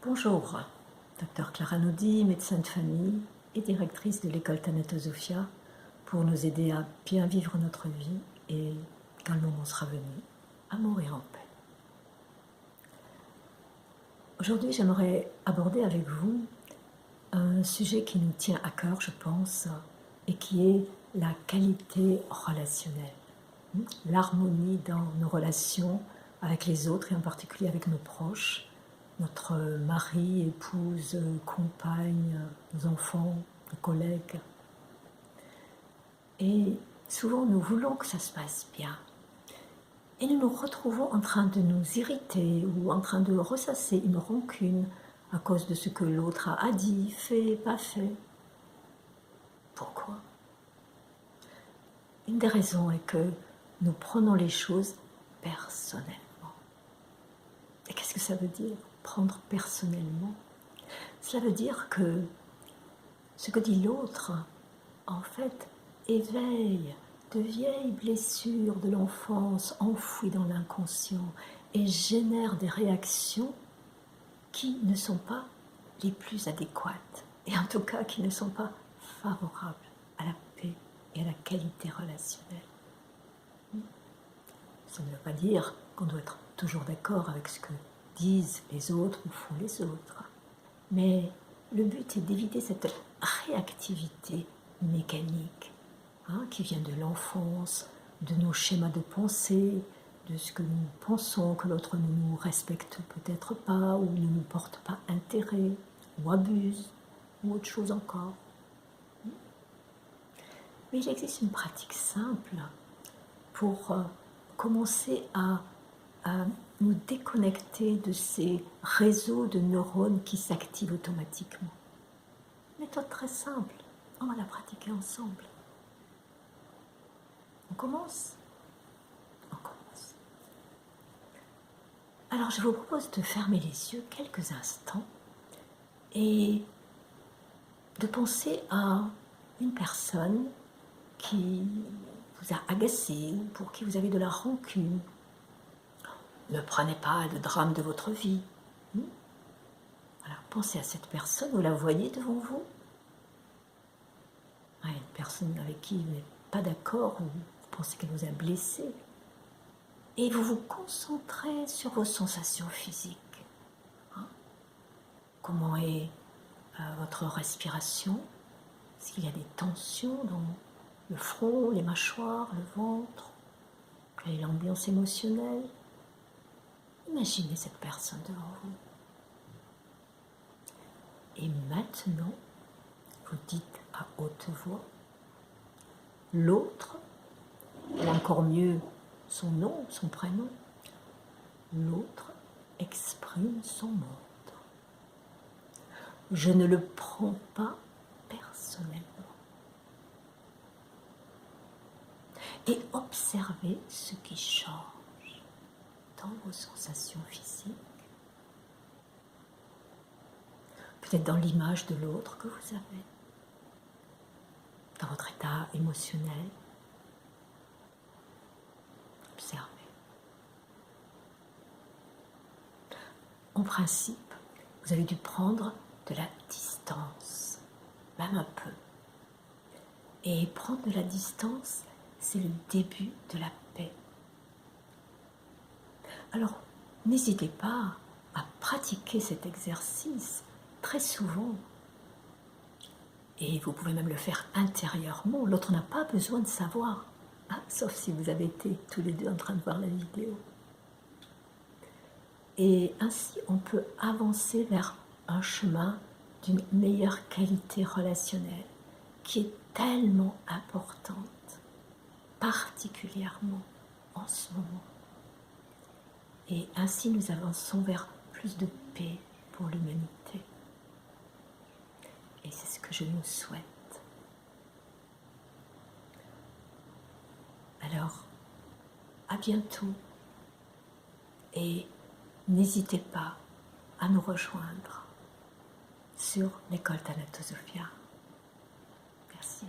Bonjour, Dr Clara Naudy, médecin de famille et directrice de l'école Thanatosophia, pour nous aider à bien vivre notre vie et, quand le moment sera venu, à mourir en paix. Aujourd'hui, j'aimerais aborder avec vous un sujet qui nous tient à cœur, je pense, et qui est la qualité relationnelle, l'harmonie dans nos relations avec les autres et en particulier avec nos proches, notre mari, épouse, compagne, nos enfants, nos collègues. Et souvent, nous voulons que ça se passe bien. Et nous nous retrouvons en train de nous irriter ou en train de ressasser une rancune à cause de ce que l'autre a dit, fait, pas fait. Pourquoi? Une des raisons est que nous prenons les choses personnellement. Et qu'est-ce que ça veut dire, prendre personnellement? Cela veut dire que ce que dit l'autre, en fait, éveille de vieilles blessures de l'enfance enfouies dans l'inconscient et génère des réactions qui ne sont pas les plus adéquates, et en tout cas qui ne sont pas favorables à la paix et à la qualité relationnelle. Ça ne veut pas dire qu'on doit être toujours d'accord avec ce que disent les autres ou font les autres. Mais le but est d'éviter cette réactivité mécanique qui vient de l'enfance, de nos schémas de pensée, de ce que nous pensons que l'autre ne nous respecte peut-être pas ou ne nous porte pas intérêt ou abuse ou autre chose encore. Mais il existe une pratique simple pour commencer à nous déconnecter de ces réseaux de neurones qui s'activent automatiquement. Méthode très simple, on va la pratiquer ensemble. On commence? On commence. Alors je vous propose de fermer les yeux quelques instants et de penser à une personne qui vous a agacé ou pour qui vous avez de la rancune. Ne prenez pas le drame de votre vie. Alors pensez à cette personne, vous la voyez devant vous. Une personne avec qui vous n'êtes pas d'accord, ou vous pensez qu'elle vous a blessé. Et vous vous concentrez sur vos sensations physiques. Comment est votre respiration? Est-ce qu'il y a des tensions dans le front, les mâchoires, le ventre? Quelle est l'ambiance émotionnelle? Imaginez cette personne devant vous. Et maintenant, vous dites à haute voix, l'autre, ou encore mieux son nom, son prénom, l'autre exprime son ordre. Je ne le prends pas personnellement. Et observez ce qui change dans vos sensations physiques, peut-être dans l'image de l'autre que vous avez, dans votre état émotionnel. Observez. En principe, vous avez dû prendre de la distance, même un peu. Et prendre de la distance, c'est le début de la paix. Alors, n'hésitez pas à pratiquer cet exercice très souvent. Et vous pouvez même le faire intérieurement. L'autre n'a pas besoin de savoir, sauf si vous avez été tous les deux en train de voir la vidéo. Et ainsi, on peut avancer vers un chemin d'une meilleure qualité relationnelle qui est tellement importante, particulièrement en ce moment. Et ainsi, nous avançons vers plus de paix pour l'humanité. Et c'est ce que je nous souhaite. Alors, à bientôt. Et n'hésitez pas à nous rejoindre sur l'école Thanatosophia. Merci.